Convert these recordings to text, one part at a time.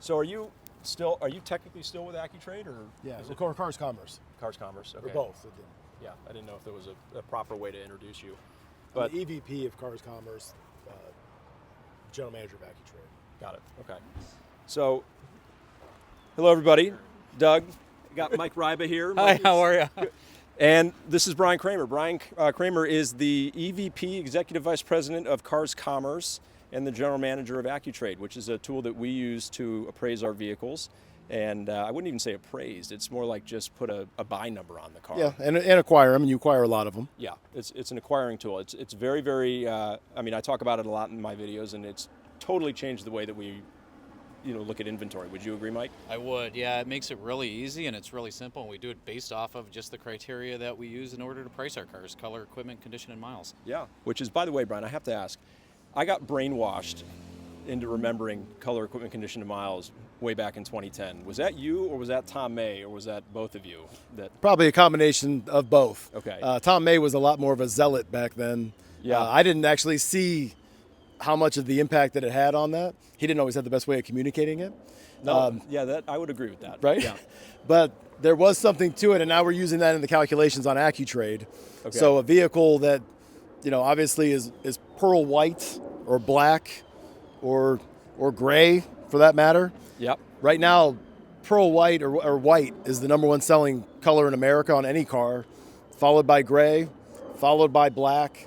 So are you technically still with Acutrade, or Yeah, is we're Cars Commerce. Cars Commerce? Okay. We're both. Yeah, I didn't know if there was a proper way to introduce you. But But the EVP of Cars Commerce, general manager of Acutrade. got it. Okay. So, hello everybody. Doug, got Mike Ryba here. Hi, how are you? And this is Brian Kramer. Brian Kramer is the EVP, Executive Vice President of Cars Commerce, and the General Manager of Acutrade, which is a tool that we use to appraise our vehicles. And I wouldn't even say appraised. It's more like just put a buy number on the car. Yeah, and acquire them, and you acquire a lot of them. Yeah, it's an acquiring tool. It's very, very, I mean, I talk about it a lot in my videos, and it's totally changed the way that we look at inventory. Would you agree, Mike? I would, yeah. It makes it really easy and it's really simple. And we do it based off of just the criteria that we use in order to price our cars: color, equipment, condition, and miles. Yeah, which is, by the way, Brian, I have to ask, I got brainwashed into remembering color, equipment, condition, and miles way back in 2010. Was that you, or was that Tom May, or was that both of you? Probably a combination of both. Okay. Tom May was a lot more of a zealot back then. Yeah. I didn't actually see how much of the impact that it had on that. He didn't always have the best way of communicating it. No, yeah, I would agree with that. Right? Yeah. But there was something to it, and now we're using that in the calculations on Acutrade. Okay. So a vehicle that, obviously is pearl white or black or gray, for that matter. Yep. Right now, pearl white or white is the number one selling color in America on any car, followed by gray, followed by black,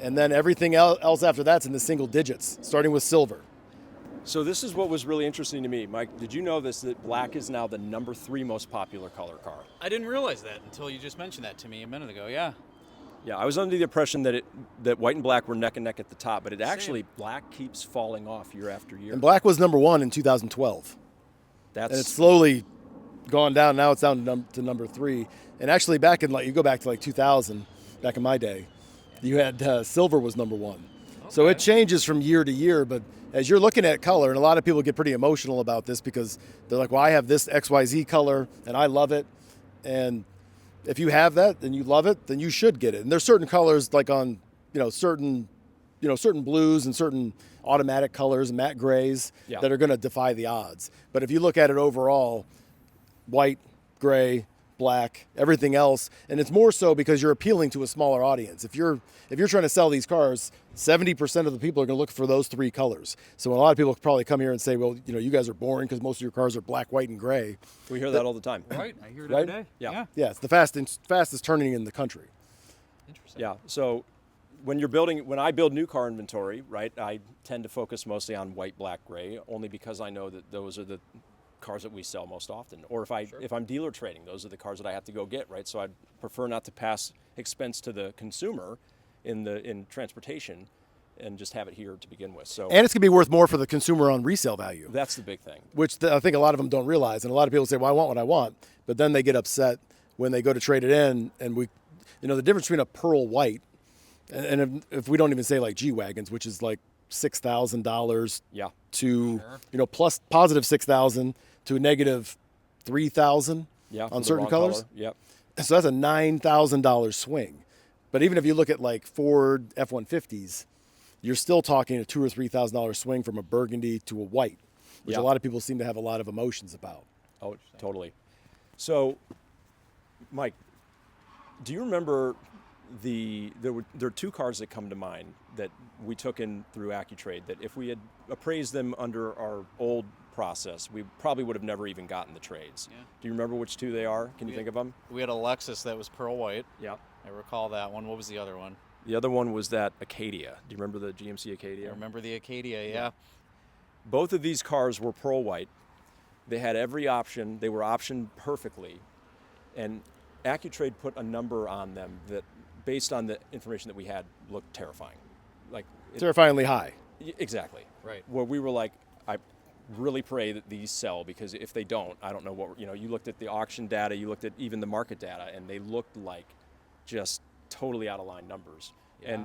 and then everything else after that's in the single digits, starting with silver. So this is what was really interesting to me. Mike, did you know this, that black is now the number 3 most popular color car? I didn't realize that until you just mentioned that to me a minute ago, yeah. Yeah, I was under the impression that white and black were neck and neck at the top, but it actually, black keeps falling off year after year. And black was number 1 in 2012. And it's slowly gone down. Now it's down to number 3. And actually you go back to 2000, back in my day, you had silver was number 1. Okay. So it changes from year to year, but as you're looking at color, and a lot of people get pretty emotional about this because they're like, well, I have this XYZ color and I love it. And if you have that and you love it, then you should get it. And there's certain colors like on, certain blues and certain automatic colors and matte grays that are going to defy the odds. But if you look at it overall, white, gray, black, everything else, and it's more so because you're appealing to a smaller audience. If you're trying to sell these cars, 70% of the people are going to look for those 3 colors. So a lot of people probably come here and say, well, you guys are boring because most of your cars are black, white, and gray. We hear that all the time. Right, I hear it every day. Yeah. Yeah, it's the fastest turning in the country. Interesting. Yeah, so when I build new car inventory, right, I tend to focus mostly on white, black, gray, only because I know that those are the cars that we sell most often. Or if I'm dealer trading, those are the cars that I have to go get, right? So I'd prefer not to pass expense to the consumer in transportation and just have it here to begin with. So, and it's going to be worth more for the consumer on resale value. That's the big thing. Which I think a lot of them don't realize. And a lot of people say, well, I want what I want. But then they get upset when they go to trade it in. And the difference between a pearl white and if we don't even say like G-Wagons, which is like $6,000 to, plus positive 6,000 to a negative 3,000 on certain colors. Yep. So that's a $9,000 swing. But even if you look at like Ford F-150s, you're still talking a $2,000 or $3,000 swing from a burgundy to a white, which a lot of people seem to have a lot of emotions about. Oh, totally. So, Mike, do you remember there are 2 cars that come to mind that we took in through Accutrade that if we had appraised them under our old process, we probably would have never even gotten the trades. Yeah. Do you remember which 2 they are? Can you think of them? We had a Lexus that was pearl white. Yeah. I recall that one. What was the other one? The other one was that Acadia. Do you remember the GMC Acadia? I remember the Acadia, yeah. Both of these cars were pearl white. They had every option. They were optioned perfectly. And Acutrade put a number on them that, based on the information that we had, looked terrifying. Terrifyingly high. Exactly. Right. Where we were like, I really pray that these sell, because if they don't, I don't know what, you looked at the auction data, you looked at even the market data, and they looked like just totally out of line numbers. Yeah.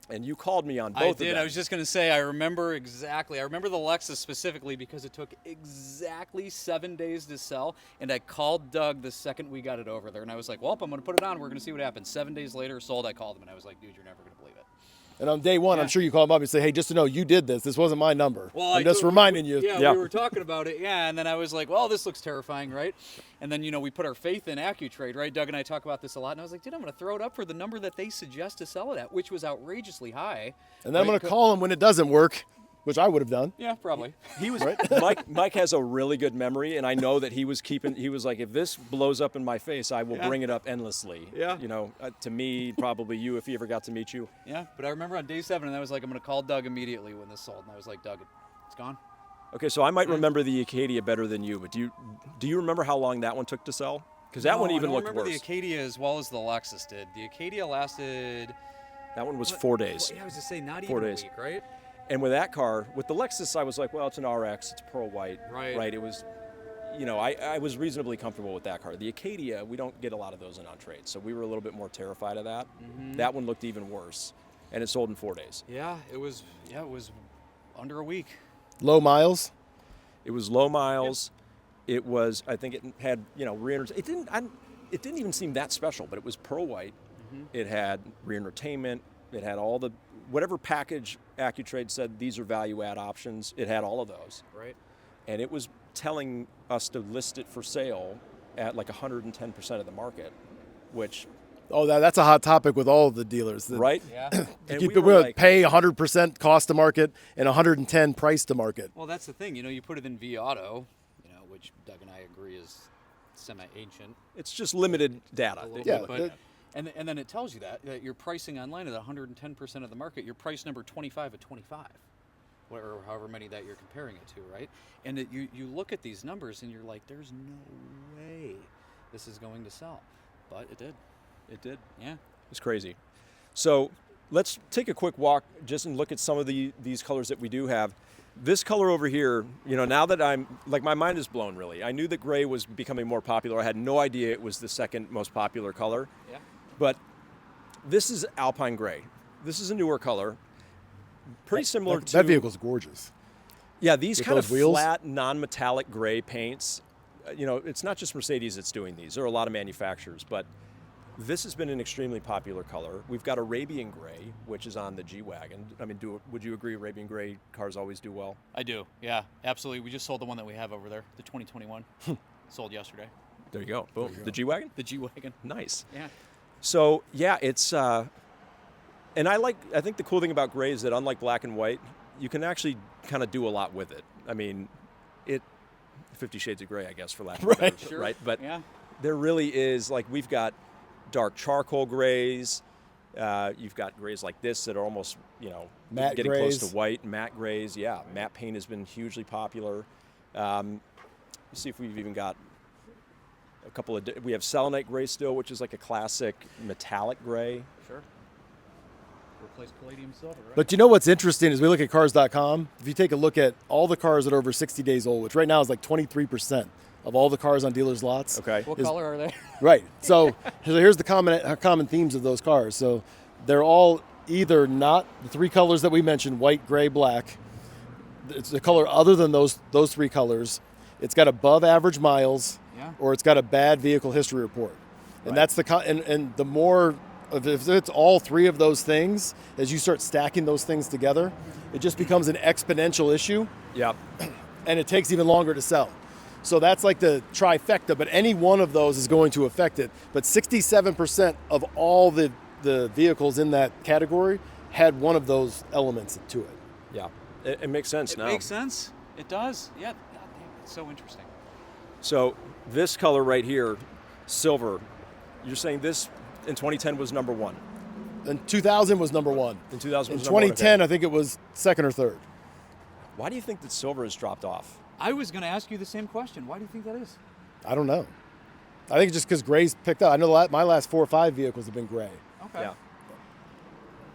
And you called me on both of them. I did. I was just going to say, I remember exactly. I remember the Lexus specifically because it took exactly 7 days to sell. And I called Doug the second we got it over there. And I was like, well, I'm going to put it on. We're going to see what happens. 7 days later, sold. I called him. And I was like, dude, you're never going to believe it. And on day one, I'm sure you call them up and say, hey, just to know, you did this. This wasn't my number. Well, I'm just reminding you. Yeah, we were talking about it. Yeah, and then I was like, well, this looks terrifying, right? And then, we put our faith in Acutrade, right? Doug and I talk about this a lot. And I was like, dude, I'm going to throw it up for the number that they suggest to sell it at, which was outrageously high. And then I'm going to call them when it doesn't work, which I would have done. Yeah, probably. He was Mike has a really good memory, and I know that he was like, if this blows up in my face, I will bring it up endlessly. Yeah. To me, probably you, if he ever got to meet you. Yeah, but I remember on day 7, and I was like, I'm going to call Doug immediately when this sold. And I was like, Doug, it's gone. Okay, so I might remember the Acadia better than you, but do you remember how long that one took to sell? Because that one even looked worse. I don't remember the Acadia as well as the Lexus did. The Acadia lasted... That one was 4 days. Yeah, I was just saying, not 4 even days. a week, right? And with that car, with the Lexus, I was like, well, it's an RX, it's pearl white. Right. It was, I was reasonably comfortable with that car. The Acadia, we don't get a lot of those in on trade, so we were a little bit more terrified of that. Mm-hmm. That one looked even worse, and it sold in 4 days. Yeah, it was under a week. Low miles? It was low miles. Yep. It was, I think it had, rear, it didn't even seem that special, but it was pearl white. Mm-hmm. It had rear entertainment. It had all the, whatever package Acutrade said, these are value add options, it had all of those. Right. And it was telling us to list it for sale at like 110% of the market, which... Oh, that's a hot topic with all of the dealers. Right? Yeah. Pay 100% cost to market and 110 price to market. Well, that's the thing. You put it in V-Auto, which Doug and I agree is semi-ancient. It's just limited data. And then it tells you that you're pricing online at 110% of the market. You're price number 25 at 25, or however many that you're comparing it to, right? And you look at these numbers and you're like, there's no way this is going to sell. But it did. It did. Yeah. It's crazy. So let's take a quick walk just and look at some of these colors that we do have. This color over here, now that I'm, like, my mind is blown, really. I knew that gray was becoming more popular. I had no idea it was the second most popular color. Yeah. But this is Alpine Gray. This is a newer color. Pretty similar to... That vehicle's gorgeous. Yeah, these with kind of wheels? flat, non-metallic gray paints. It's not just Mercedes that's doing these. There are a lot of manufacturers, but this has been an extremely popular color. We've got Arabian Gray, which is on the G-Wagon. I mean, would you agree Arabian Gray cars always do well? I do, yeah, absolutely. We just sold the one that we have over there, the 2021. Sold yesterday. There you go. Boom. The G-Wagon? The G-Wagon. Nice. Yeah. So, yeah, it's... and I think the cool thing about gray is that unlike black and white, you can actually kind of do a lot with it. I mean, 50 Shades of Gray, I guess, for lack of a better, sure. right? But yeah. There really is, like, we've got dark charcoal grays. You've got grays like this that are almost, matte getting grays. close to white. Matte grays, yeah. Matte paint has been hugely popular. Let's see if we've even got a couple of... We have selenite gray still, which is like a classic metallic gray. Sure. Replace palladium silver, right? But you know what's interesting is we look at cars.com. If you take a look at all the cars that are over 60 days old, which right now is like 23% of all the cars on dealers' lots. Okay. What color are they? Right. So here's the common themes of those cars. So they're all either not the three colors that we mentioned, white, gray, black. It's a color other than those three colors. It's got above average miles, or it's got a bad vehicle history report. And that's and the more, if it's all three of those things, as you start stacking those things together, it just becomes an exponential issue. Yeah. And it takes even longer to sell. So that's like the trifecta, but any one of those is going to affect it. But 67% of all the vehicles in that category had one of those elements to it. Yeah, it makes sense now. It makes sense. It does. Yeah. God damn, it's so interesting. So this color right here, silver, you're saying this in 2010 was number one? In 2000 was number one. In 2000 was in number one. 2010, I think it was second or third. Why do you think that silver has dropped off? I was going to ask you the same question. Why do you think that is? I don't know. I think just because gray's picked up. I know my last 4 or 5 vehicles have been gray. Okay. Yeah.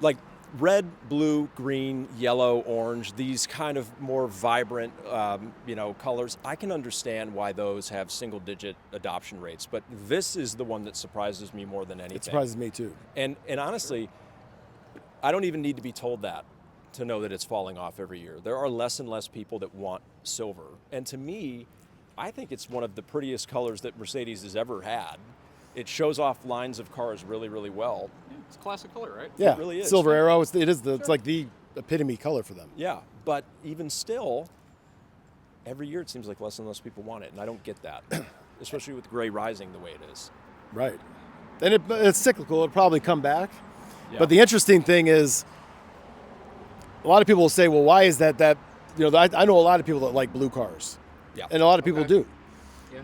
Like red, blue, green, yellow, orange, these kind of more vibrant, colors. I can understand why those have single-digit adoption rates, but this is the one that surprises me more than anything. It surprises me too. And honestly, I don't even need to be told that to know that it's falling off every year. There are less and less people that want silver. And to me, I think it's one of the prettiest colors that Mercedes has ever had. It shows off lines of cars really, really well. Yeah, it's a classic color, right? Yeah, It really is. Silver Arrow. It's like the epitome color for them. Yeah, but even still, every year it seems like less and less people want it, and I don't get that, especially with gray rising the way it is. Right. And it's cyclical. It'll probably come back. Yeah. But the interesting thing is, a lot of people will say, well, why is that? I know a lot of people that like blue cars. Yeah. And a lot of people do. Yeah.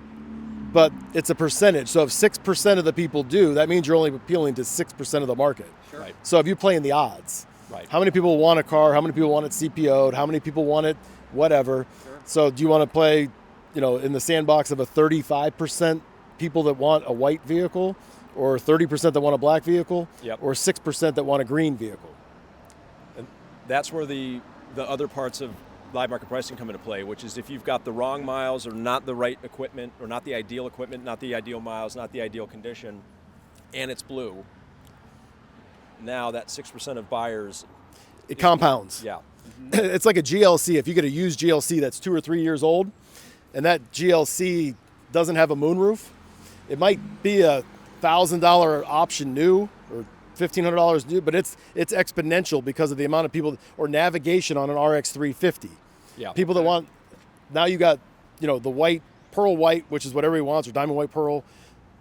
But it's a percentage. So if 6% of the people do, that means you're only appealing to 6% of the market. Sure. Right. So if you play in the odds, Right. how many people want a car? How many people want it CPO'd? How many people want it whatever? Sure. So do you want to play, in the sandbox of a 35% people that want a white vehicle, or 30% that want a black vehicle, Yep. or 6% that want a green vehicle? And that's where the other parts of live market pricing come into play, which is if you've got the wrong miles or not the right equipment or not the ideal equipment, not the ideal miles, not the ideal condition, and it's blue, now that 6% of buyers... It compounds. Yeah. It's like a GLC. If you get a used GLC that's 2 or 3 years old, and that GLC doesn't have a moonroof, it might be a $1,000 option new or $1,500 new, but it's exponential because of the amount of people, or navigation on an RX 350. Yeah. People that want, now you got, the white, pearl white, which is what everybody wants, or diamond white pearl,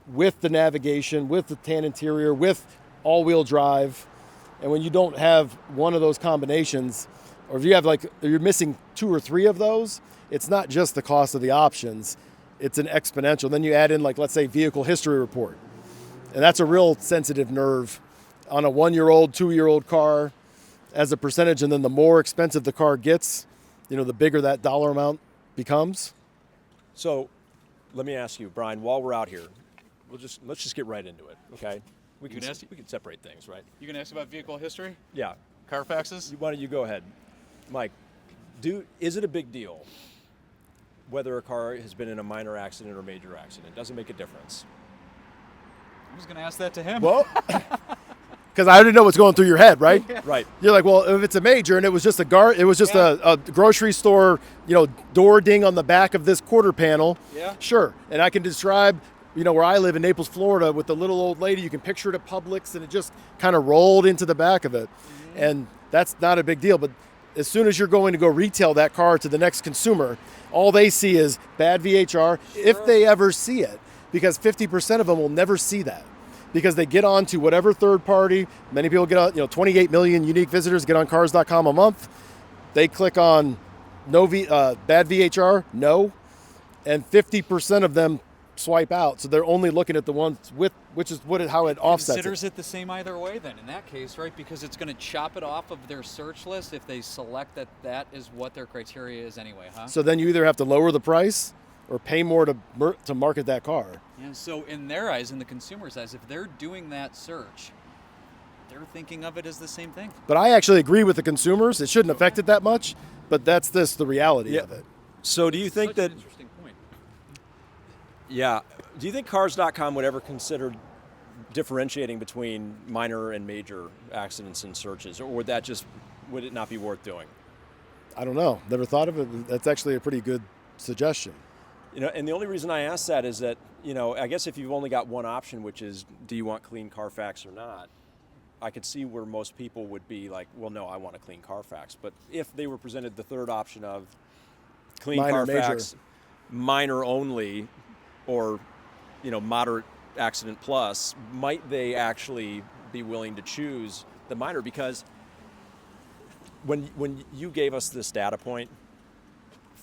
with the navigation, with the tan interior, with all-wheel drive. And when you don't have one of those combinations, or if you have you're missing 2 or 3 of those, it's not just the cost of the options, it's an exponential. Then you add in, let's say, vehicle history report. And that's a real sensitive nerve on a 1-year-old, 2-year-old car as a percentage. And then the more expensive the car gets, the bigger that dollar amount becomes. So let me ask you, Brian, while we're out here, let's just get right into it, okay? We can separate things, right? You can ask about vehicle history? Yeah. Carfaxes? Why don't you go ahead? Mike, is it a big deal whether a car has been in a minor accident or major accident? Does it make a difference? I was going to ask that to him. Well, because I already know what's going through your head, right? Right. You're like, well, if it's a major and it was just a grocery store, door ding on the back of this quarter panel, Yeah. sure. And I can describe, where I live in Naples, Florida, with the little old lady. You can picture it at Publix, and it just kind of rolled into the back of it. Mm-hmm. And that's not a big deal. But as soon as you're going to go retail that car to the next consumer, all they see is bad VHR, if they ever see it, because 50% of them will never see that, because they get on to whatever third party. Many people get on, 28 million unique visitors get on cars.com a month. They click on bad VHR, no, and 50% of them swipe out. So they're only looking at the ones with, which is how it offsets Considers it the same either way then in that case, right? Because it's going to chop it off of their search list if they select that is what their criteria is anyway, huh? So then you either have to lower the price or pay more to market that car. Yeah, so in their eyes, in the consumer's eyes, if they're doing that search, they're thinking of it as the same thing. But I actually agree with the consumers. It shouldn't affect it that much, but that's the reality of it. So do you think Such that... an interesting point. Yeah. Do you think Cars.com would ever consider differentiating between minor and major accidents and searches, or would it not be worth doing? I don't know. Never thought of it. That's actually a pretty good suggestion. And the only reason I ask that is that, I guess if you've only got one option, which is, do you want clean Carfax or not? I could see where most people would be like, well, no, I want a clean Carfax. But if they were presented the third option of clean Minor, Carfax, minor only, or, moderate accident plus, might they actually be willing to choose the minor? Because when you gave us this data point,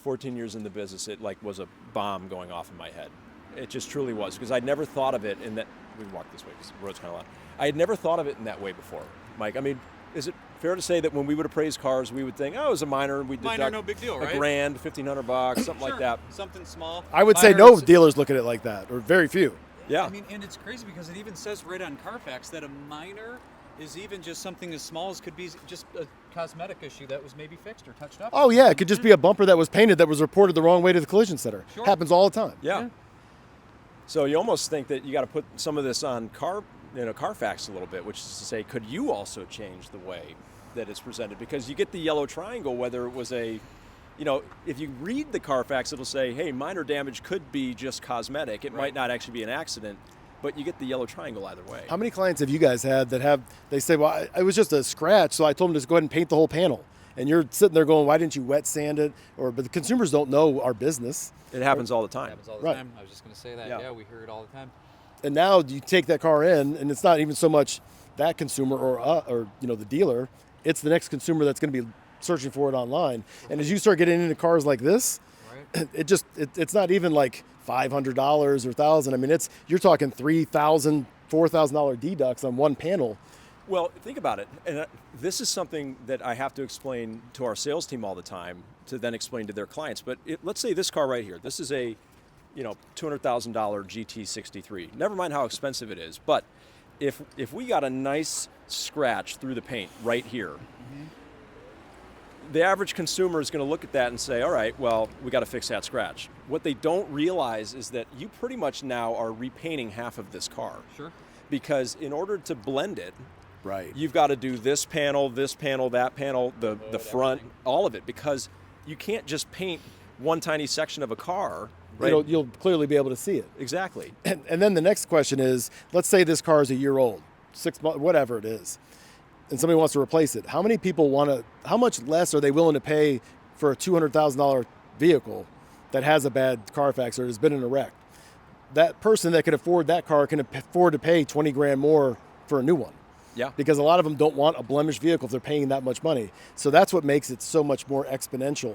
14 years in the business, it was a bomb going off in my head. It just truly was, because I'd never thought of it in that. We can walk this way because the road's kind of loud. I had never thought of it in that way before, Mike. I mean, is it fair to say that when we would appraise cars, we would think, oh, it was a minor, and we'd deduct no big deal, right? $1,000, $1,500, something like that. Something small. I would say no dealers look at it like that, or very few. Yeah. I mean, and it's crazy because it even says right on Carfax that a minor is even just something as small as could be just a cosmetic issue that was maybe fixed or touched up. Oh yeah, it could just be a bumper that was painted that was reported the wrong way to the collision center. Sure. Happens all the time. Yeah. So you almost think that you got to put some of this on Carfax a little bit, which is to say, could you also change the way that it's presented? Because you get the yellow triangle, whether it was if you read the Carfax, it'll say, hey, minor damage could be just cosmetic. It might not actually be an accident. but you get the yellow triangle either way. How many clients have you guys had that they say, well, it was just a scratch, so I told them to just go ahead and paint the whole panel. And you're sitting there going, why didn't you wet sand it? But the consumers don't know our business. It happens all the time. It happens all the time. I was just going to say that. Yeah, we hear it all the time. And now you take that car in, and it's not even so much that consumer or the dealer. It's the next consumer that's going to be searching for it online. And as you start getting into cars like this, it's not even like $500 or $1,000. I mean, you're talking $3,000, $4,000 deducts on one panel. Well, think about it. And this is something that I have to explain to our sales team all the time to then explain to their clients. But let's say this car right here. This is a $200,000 GT63. Never mind how expensive it is. But if we got a nice scratch through the paint right here, the average consumer is going to look at that and say, all right, well, we got to fix that scratch. What they don't realize is that you pretty much now are repainting half of this car. Sure. Because in order to blend it, right, you've got to do this panel, that panel, the front, all of it, because you can't just paint one tiny section of a car. Right? You'll clearly be able to see it. Exactly. And then the next question is, let's say this car is a year old, 6 months, whatever it is, and somebody wants to replace it. How much less are they willing to pay for a $200,000 vehicle that has a bad Carfax or has been in a wreck? That person that can afford that car can afford to pay 20 grand more for a new one. Yeah. Because a lot of them don't want a blemished vehicle if they're paying that much money. So that's what makes it so much more exponential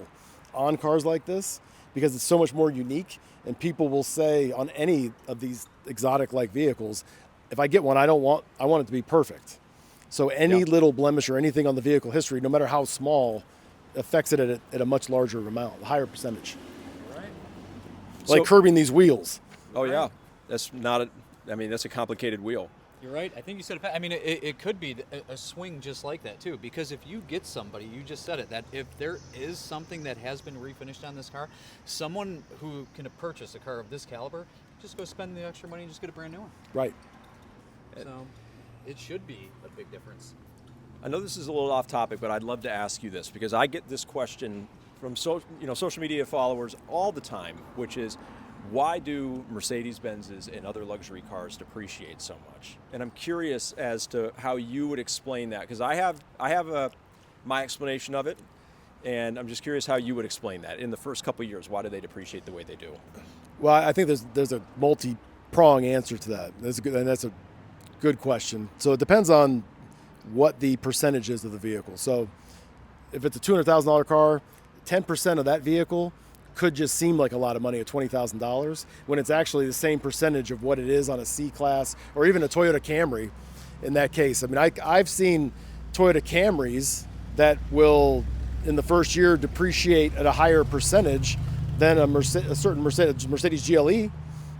on cars like this, because it's so much more unique. And people will say on any of these exotic like vehicles, if I get one, I want it to be perfect. So any little blemish or anything on the vehicle history, no matter how small, affects it at a much larger amount, a higher percentage. Right. Like curbing these wheels. Oh yeah, that's a complicated wheel. You're right. I think you said it. I mean, it could be a swing just like that too, because if you get somebody, you just said it, that if there is something that has been refinished on this car, someone who can purchase a car of this caliber, just go spend the extra money and just get a brand new one. Right. So it should be a big difference. I know this is a little off topic, but I'd love to ask you this because I get this question from social media followers all the time, which is, why do Mercedes-Benzes and other luxury cars depreciate so much? And I'm curious as to how you would explain that, because I have my explanation of it, and I'm just curious how you would explain that. In the first couple of years, why do they depreciate the way they do? Well, I think there's a multi-prong answer to that. That's a good question. So it depends on what the percentage is of the vehicle. So if it's a $200,000 car, 10% of that vehicle could just seem like a lot of money at $20,000 when it's actually the same percentage of what it is on a C-Class or even a Toyota Camry in that case. I mean, I've seen Toyota Camrys that will, in the first year, depreciate at a higher percentage than a certain Mercedes GLE,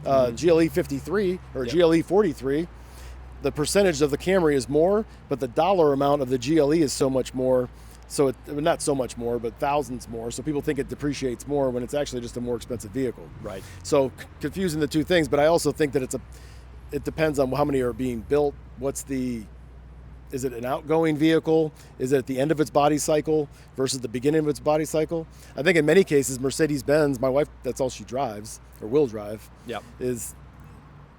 GLE 53 or GLE 43. The percentage of the Camry is more, but the dollar amount of the GLE is so much more. So not so much more, but thousands more. So people think it depreciates more when it's actually just a more expensive vehicle. Right. So confusing the two things, but I also think that it depends on how many are being built. Is it an outgoing vehicle? Is it at the end of its body cycle versus the beginning of its body cycle? I think in many cases, Mercedes-Benz, my wife, that's all she drives or will drive. Yeah.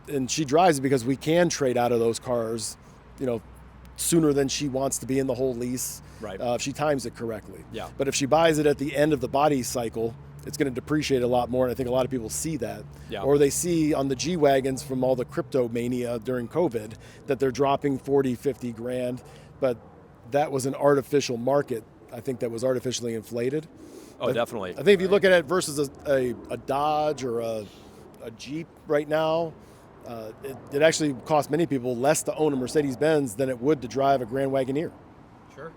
And she drives it because we can trade out of those cars, sooner than she wants to be in the whole lease. Right. If she times it correctly. Yeah. But if she buys it at the end of the body cycle, it's going to depreciate a lot more. And I think a lot of people see that. Yeah. Or they see on the G-Wagons from all the crypto mania during COVID that they're dropping 40, 50 grand. But that was an artificial market. I think that was artificially inflated. Oh, definitely. I think if you look at it versus a Dodge or a Jeep right now, it actually costs many people less to own a Mercedes-Benz than it would to drive a Grand Wagoneer. Sure.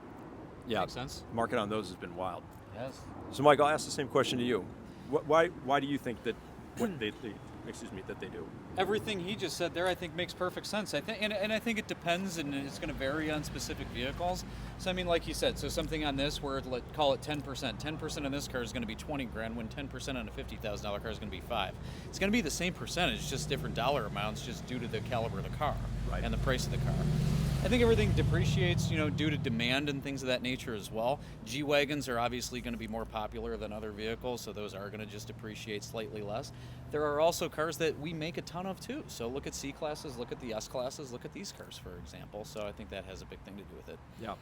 Yeah. Makes sense. Market on those has been wild. Yes. So, Mike, I'll ask the same question to you. Why do you think that that they do? Everything he just said there, I think, makes perfect sense. I think, and I think it depends, and it's going to vary on specific vehicles. So, I mean, like you said, so something on this where call it 10%. 10% on this car is going to be 20 grand, when 10% on a $50,000 car is going to be $5. It's going to be the same percentage, just different dollar amounts, just due to the caliber of the car and the price of the car. I think everything depreciates, due to demand and things of that nature as well. G-Wagons are obviously going to be more popular than other vehicles, so those are going to just depreciate slightly less. There are also cars that we make a ton of too. So look at C-classes, look at the S-classes, look at these cars, for example. So I think that has a big thing to do with it. Yeah.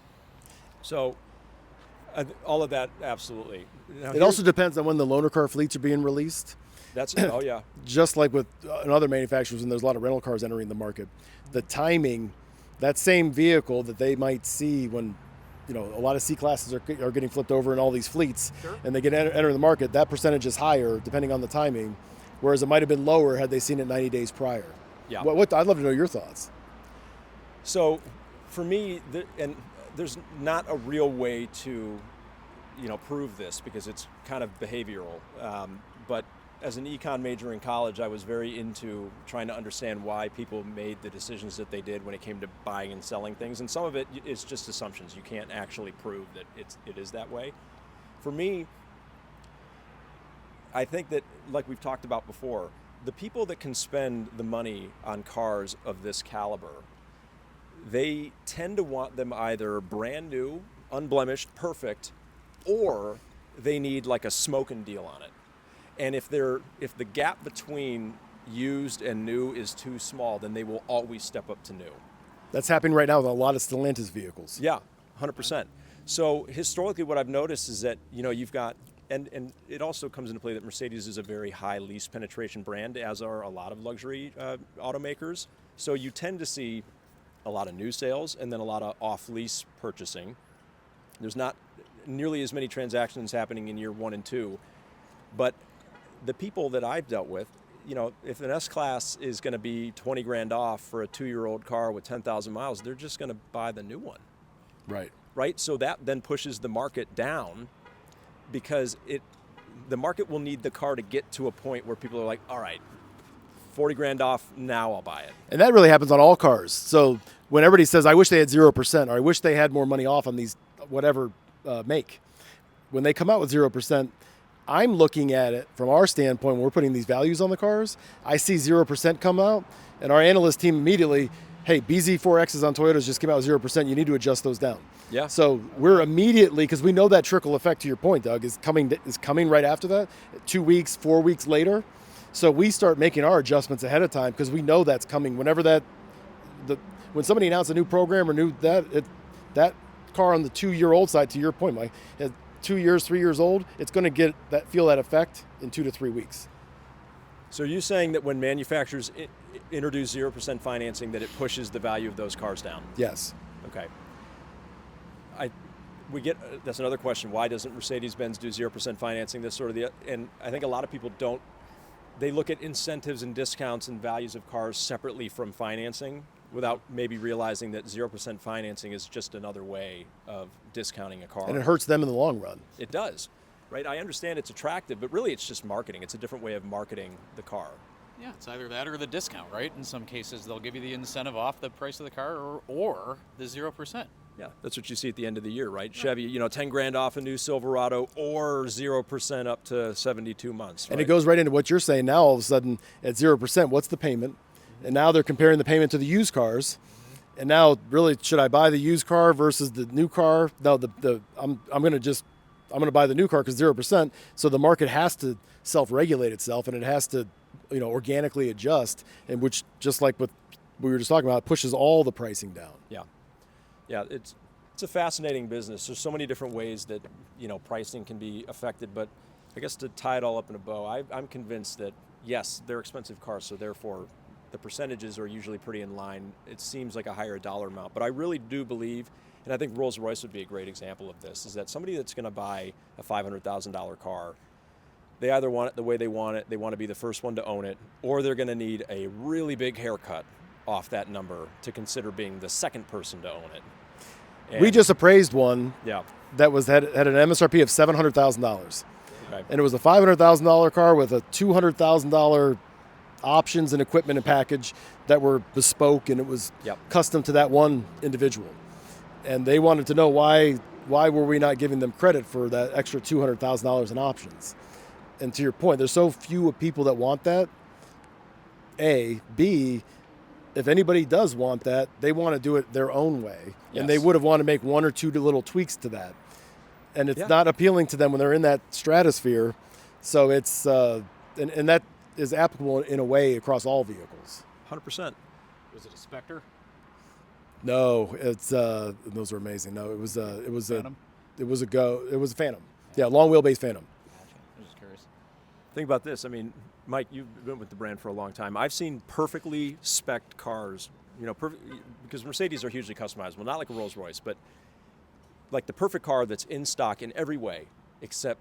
So all of that, absolutely. Now, It also depends on when the loaner car fleets are being released. Oh yeah. Just like with other manufacturers, and there's a lot of rental cars entering the market, the timing, that same vehicle that they might see when, a lot of C-classes are getting flipped over in all these fleets, Sure. and they get enter the market, that percentage is higher depending on the timing, whereas it might have been lower had they seen it 90 days prior. Yeah. I'd love to know your thoughts. So for me, there's not a real way to, prove this because it's kind of behavioral. But as an econ major in college, I was very into trying to understand why people made the decisions that they did when it came to buying and selling things. And some of it is just assumptions. You can't actually prove that it is that way. For me, I think that, like we've talked about before, the people that can spend the money on cars of this caliber, they tend to want them either brand new, unblemished, perfect, or they need like a smoking deal on it. And if the gap between used and new is too small, then they will always step up to new. That's happening right now with a lot of Stellantis vehicles. Yeah, 100%. So historically what I've noticed is that, you've got, and it also comes into play that Mercedes is a very high lease penetration brand, as are a lot of luxury automakers. So you tend to see a lot of new sales and then a lot of off-lease purchasing. There's not nearly as many transactions happening in year 1 and 2, but the people that I've dealt with, if an S-Class is going to be 20 grand off for a 2-year-old car with 10,000 miles, they're just going to buy the new one. Right? So that then pushes the market down because the market will need the car to get to a point where people are like, all right, 40 grand off, now I'll buy it. And that really happens on all cars. So when everybody says, I wish they had 0%, or I wish they had more money off on these whatever make, when they come out with 0%, I'm looking at it from our standpoint when we're putting these values on the cars. I see 0% come out, and our analyst team immediately, hey, BZ4Xs on Toyotas just came out with 0%. You need to adjust those down. Yeah. So we're immediately, because we know that trickle effect, to your point, Doug, is coming right after that, 2 weeks, 4 weeks later. So we start making our adjustments ahead of time because we know that's coming. Whenever when somebody announces a new program or that car on the 2-year-old side, to your point, Mike, 2 years, 3 years old, it's going to feel that effect in 2 to 3 weeks. So are you saying that when manufacturers introduce 0% financing, that it pushes the value of those cars down? Yes. Okay. That's another question. Why doesn't Mercedes-Benz do 0% financing? And I think a lot of people don't. They look at incentives and discounts and values of cars separately from financing, without maybe realizing that 0% financing is just another way of discounting a car. And it hurts them in the long run. It does, right? I understand it's attractive, but really it's just marketing. It's a different way of marketing the car. Yeah, it's either that or the discount, right? In some cases, they'll give you the incentive off the price of the car or the 0%. Yeah, that's what you see at the end of the year, right? Chevy, 10 grand off a new Silverado or 0% up to 72 months. Right? And it goes right into what you're saying now. All of a sudden, at 0%, what's the payment? And now they're comparing the payment to the used cars. And now, really, should I buy the used car versus the new car? No, I'm going to buy the new car because 0%. So the market has to self-regulate itself, and it has to, organically adjust. And which, just like what we were just talking about, pushes all the pricing down. Yeah, it's a fascinating business. There's so many different ways that pricing can be affected. But I guess to tie it all up in a bow, I'm convinced that yes, they're expensive cars, so therefore the percentages are usually pretty in line. It seems like a higher dollar amount, but I really do believe, and I think Rolls-Royce would be a great example of this, is that somebody that's going to buy a $500,000 car, they either want it the way they want it, they want to be the first one to own it, or they're going to need a really big haircut off that number to consider being the second person to own it. And we just appraised one yeah. that had an MSRP of $700,000. Okay. And it was a $500,000 car with a $200,000 options and equipment and package that were bespoke, and it was custom to that one individual. And they wanted to know why were we not giving them credit for that extra $200,000 in options? And to your point, there's so few people that want that. A, B, if anybody does want that, they want to do it their own way. Yes. And they would have wanted to make one or two little tweaks to that. And it's not appealing to them when they're in that stratosphere. So it's, and that is applicable in a way across all vehicles. 100%. Was it a Spectre? No, it's, those are amazing. No, it was Phantom? it was a Phantom. Yeah, long wheelbase Phantom. Gotcha. I was just curious. Think about this. I mean, Mike, you've been with the brand for a long time. I've seen perfectly spec'd cars, because Mercedes are hugely customizable, not like a Rolls Royce, but like the perfect car that's in stock in every way, except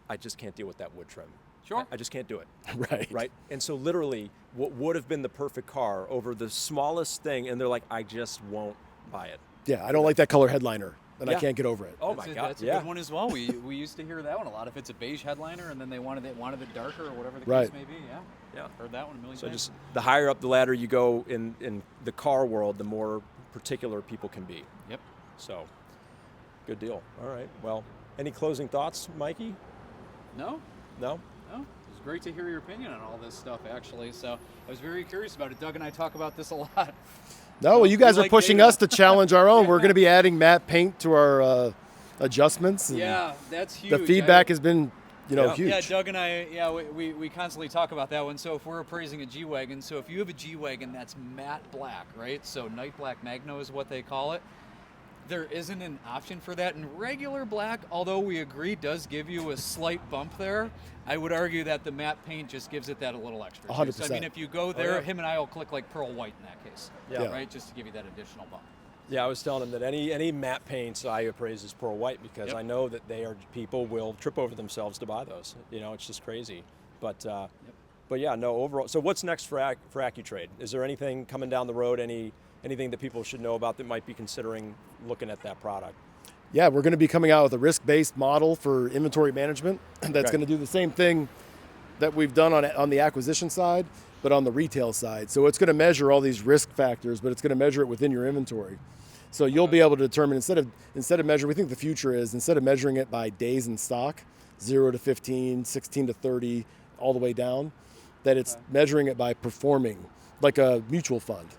I just can't deal with that wood trim. Sure. I just can't do it. Right. Right. And so literally what would have been the perfect car over the smallest thing, and they're like, I just won't buy it. Yeah, I don't like that color headliner, and I Yeah. can't get over it. Oh my God. That's a good one as well. We used to hear that one a lot. If it's a beige headliner and then they wanted it darker or whatever the Right. case may be. Yeah. Yeah. Heard that one a million So times. just the higher up the ladder you go in the car world, the more particular people can be. Yep. So good deal. All right. Well, any closing thoughts, Mikey? No? No? No. It was great to hear your opinion on all this stuff, actually. So I was very curious about it. Doug and I talk about this a lot. No, well, you guys We are like pushing data. us to challenge our own. Yeah. We're going to be adding matte paint to our adjustments. And Yeah, that's huge. the feedback has been, Yeah. huge. Yeah, Doug and I, we constantly talk about that one. So if we're appraising a G-Wagon, so if you have a G-Wagon that's matte black, right? So night black magno is what they call it. There isn't an option for that in regular black, although we agree does give you a slight bump there. I would argue that the matte paint just gives it that a little extra. 100%. So, I mean, if you go there, yeah. him and I will click like pearl white in that case. Yeah. Right? Just to give you that additional bump. Yeah, I was telling him that any matte paints I appraise as pearl white because Yep. I know that people will trip over themselves to buy those. It's just crazy. But but yeah, no, overall. So what's next for Acutrade? Is there anything coming down the road? Anything that people should know about that might be considering looking at that product? Yeah, we're going to be coming out with a risk-based model for inventory management that's Okay. going to do the same thing that we've done on the acquisition side, but on the retail side. So it's going to measure all these risk factors, but it's going to measure it within your inventory. So you'll be able to determine instead of measuring, we think the future is instead of measuring it by days in stock, 0 to 15, 16 to 30, all the way down, that it's measuring it by performing, like a mutual fund,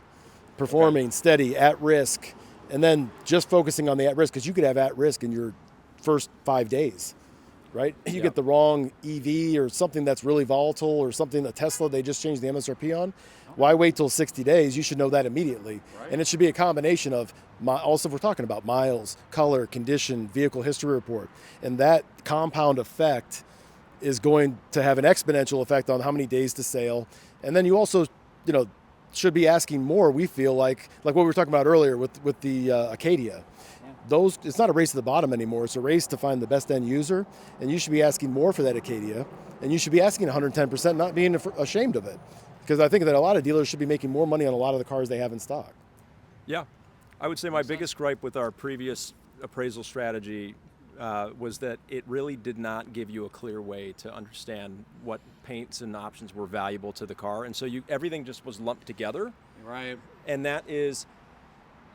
performing steady, at risk, and then just focusing on the at risk, because you could have at risk in your first 5 days, right? You get the wrong EV or something that's really volatile or something that Tesla, they just changed the MSRP on. Why wait till 60 days? You should know that immediately. Right. And it should be a combination of, also if we're talking about miles, color, condition, vehicle history report. And that compound effect is going to have an exponential effect on how many days to sale. And then you also, should be asking more, we feel like what we were talking about earlier with the Acadia. Those, it's not a race to the bottom anymore. It's a race to find the best end user. And you should be asking more for that Acadia. And you should be asking 110%, not being ashamed of it. Because I think that a lot of dealers should be making more money on a lot of the cars they have in stock. Yeah, I would say my biggest gripe with our previous appraisal strategy was that it really did not give you a clear way to understand what paints and options were valuable to the car, and so everything just was lumped together. Right. And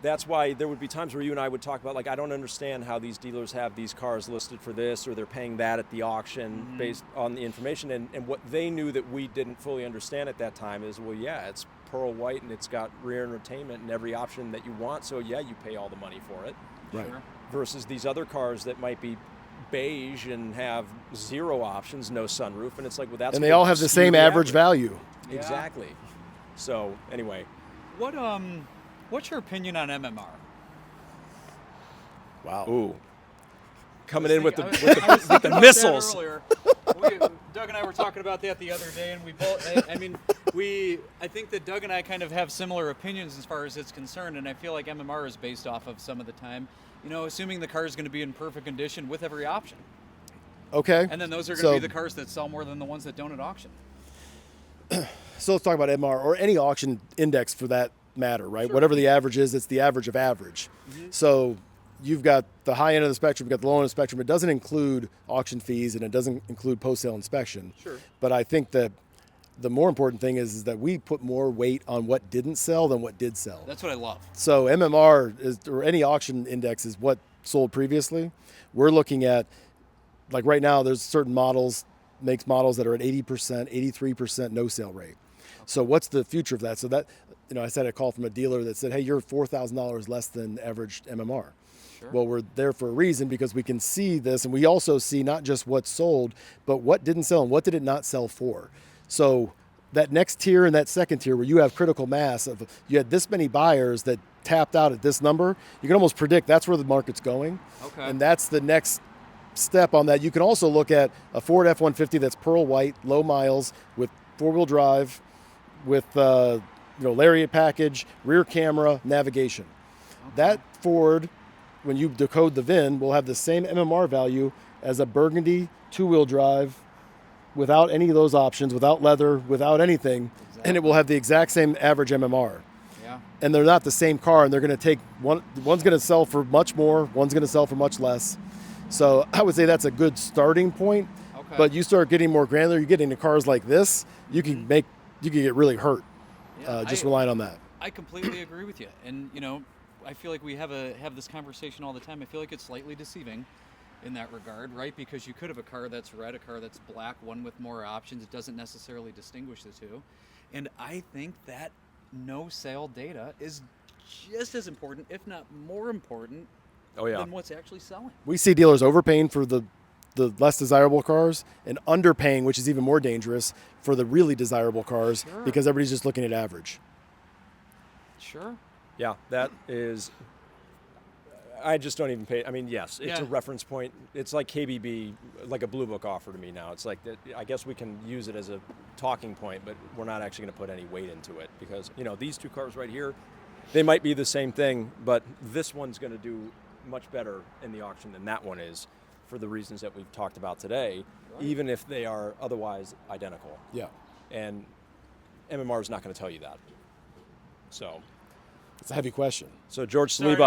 that's why there would be times where you and I would talk about, like, I don't understand how these dealers have these cars listed for this, or they're paying that at the auction based on the information. And what they knew that we didn't fully understand at that time is, well, yeah, it's pearl white and it's got rear entertainment and every option that you want. So yeah, you pay all the money for it. Right. Sure. Versus these other cars that might be beige and have 0 options, no sunroof. And it's like, well, that's And they all have the same average value. Yeah. Exactly. So anyway. What's your opinion on MMR? Wow. Ooh. Coming in with the I was thinking about that missiles. earlier. Doug and I were talking about that the other day, and we both. I think that Doug and I kind of have similar opinions as far as it's concerned, and I feel like MMR is based off of some of the time, assuming the car is going to be in perfect condition with every option, Okay. and then those are going to be the cars that sell more than the ones that don't at auction. So let's talk about MR or any auction index for that matter, right? Sure. Whatever the average is, it's the average of average. So you've got the high end of the spectrum, you've got the low end of the spectrum. It doesn't include auction fees and it doesn't include post-sale inspection. Sure. But I think that the more important thing is that we put more weight on what didn't sell than what did sell. That's what I love. So MMR or any auction index is what sold previously. We're looking at, like right now, there's certain models that are at 80%, 83% no sale rate. So what's the future of that? So that, I said a call from a dealer that said, hey, you're $4,000 less than average MMR. Sure. Well, we're there for a reason because we can see this, and we also see not just what's sold, but what didn't sell and what did it not sell for. So that next tier and that second tier where you have critical mass of, you had this many buyers that tapped out at this number, you can almost predict that's where the market's going. Okay. And that's the next step on that. You can also look at a Ford F-150 that's pearl white, low miles, with four-wheel drive, with lariat package, rear camera, navigation. Okay. That Ford, when you decode the VIN, will have the same MMR value as a Burgundy two-wheel drive without any of those options, without leather, without anything, and it will have the exact same average MMR. Yeah. And they're not the same car, and they're going to take one's going to sell for much more, one's going to sell for much less. So I would say that's a good starting point. Okay. But you start getting more granular, you get into cars like this, you can get really hurt just relying on that. I completely agree with you. And I feel like we have this conversation all the time. I feel like it's slightly deceiving in that regard, right? Because you could have a car that's red, a car that's black, one with more options. It doesn't necessarily distinguish the two. And I think that no sale data is just as important, if not more important, than what's actually selling. We see dealers overpaying for the less desirable cars and underpaying, which is even more dangerous, for the really desirable cars because everybody's just looking at average. Sure. Yeah, that is. I just don't even pay. I mean, yes, it's a reference point. It's like KBB, like a Blue Book offer to me now. It's like, I guess we can use it as a talking point, but we're not actually going to put any weight into it because, these two cars right here, they might be the same thing, but this one's going to do much better in the auction than that one is for the reasons that we've talked about today, even if they are otherwise identical. Yeah. And MMR is not going to tell you that. So. It's a heavy question. So George Saliba,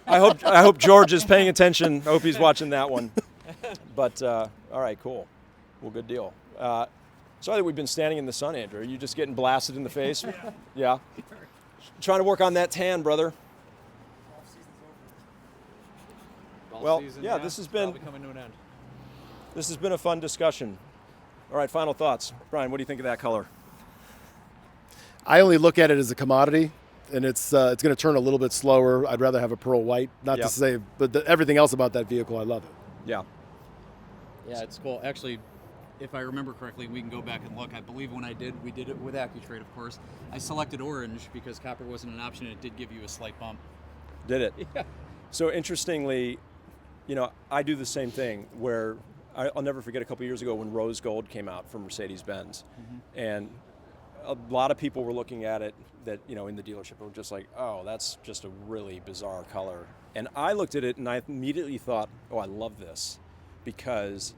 I hope George is paying attention. I hope he's watching that one. But all right, cool. Well, good deal. Sorry that we've been standing in the sun, Andrew. Are you just getting blasted in the face? Yeah. Trying to work on that tan, brother. Well, yeah, this has been coming to an end. This has been a fun discussion. All right, final thoughts, Brian. What do you think of that color? I only look at it as a commodity, and it's going to turn a little bit slower. I'd rather have a pearl white. Not to say, but everything else about that vehicle, I love it. Yeah. Yeah, it's cool. Actually, if I remember correctly, we can go back and look. I believe when we did it with Acutrade, of course. I selected orange because copper wasn't an option, and it did give you a slight bump. Did it? Yeah. So interestingly, I do the same thing where I'll never forget a couple years ago when rose gold came out from Mercedes-Benz, and a lot of people were looking at it that, in the dealership were just like, oh, that's just a really bizarre color. And I looked at it and I immediately thought, oh, I love this because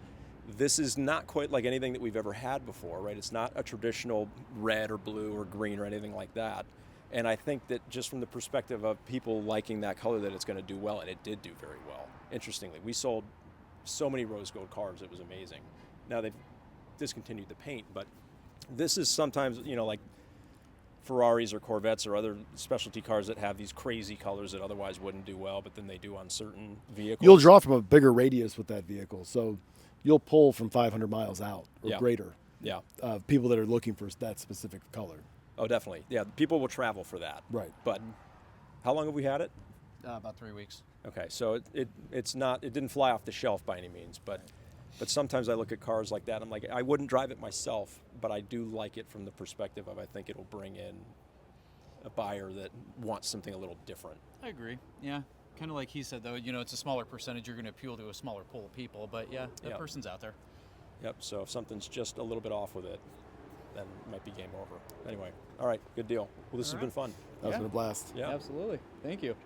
this is not quite like anything that we've ever had before, right? It's not a traditional red or blue or green or anything like that. And I think that just from the perspective of people liking that color, that it's going to do well, and it did do very well. Interestingly, we sold so many rose gold cars, it was amazing. Now they've discontinued the paint, but this is sometimes, like Ferraris or Corvettes or other specialty cars that have these crazy colors that otherwise wouldn't do well, but then they do on certain vehicles. You'll draw from a bigger radius with that vehicle, so you'll pull from 500 miles out or greater. Yeah. People that are looking for that specific color. Oh, definitely. Yeah, people will travel for that. Right. But how long have we had it? About 3 weeks. Okay, so it didn't fly off the shelf by any means, but sometimes I look at cars like that, I'm like, I wouldn't drive it myself, but I do like it from the perspective of I think it'll bring in a buyer that wants something a little different. I agree. Yeah. Kind of like he said, though, it's a smaller percentage. You're going to appeal to a smaller pool of people, but that person's out there. Yep, so if something's just a little bit off with it, then it might be game over. Anyway, all right, good deal. Well, this has been fun. That was been a blast. Yeah. Absolutely. Thank you.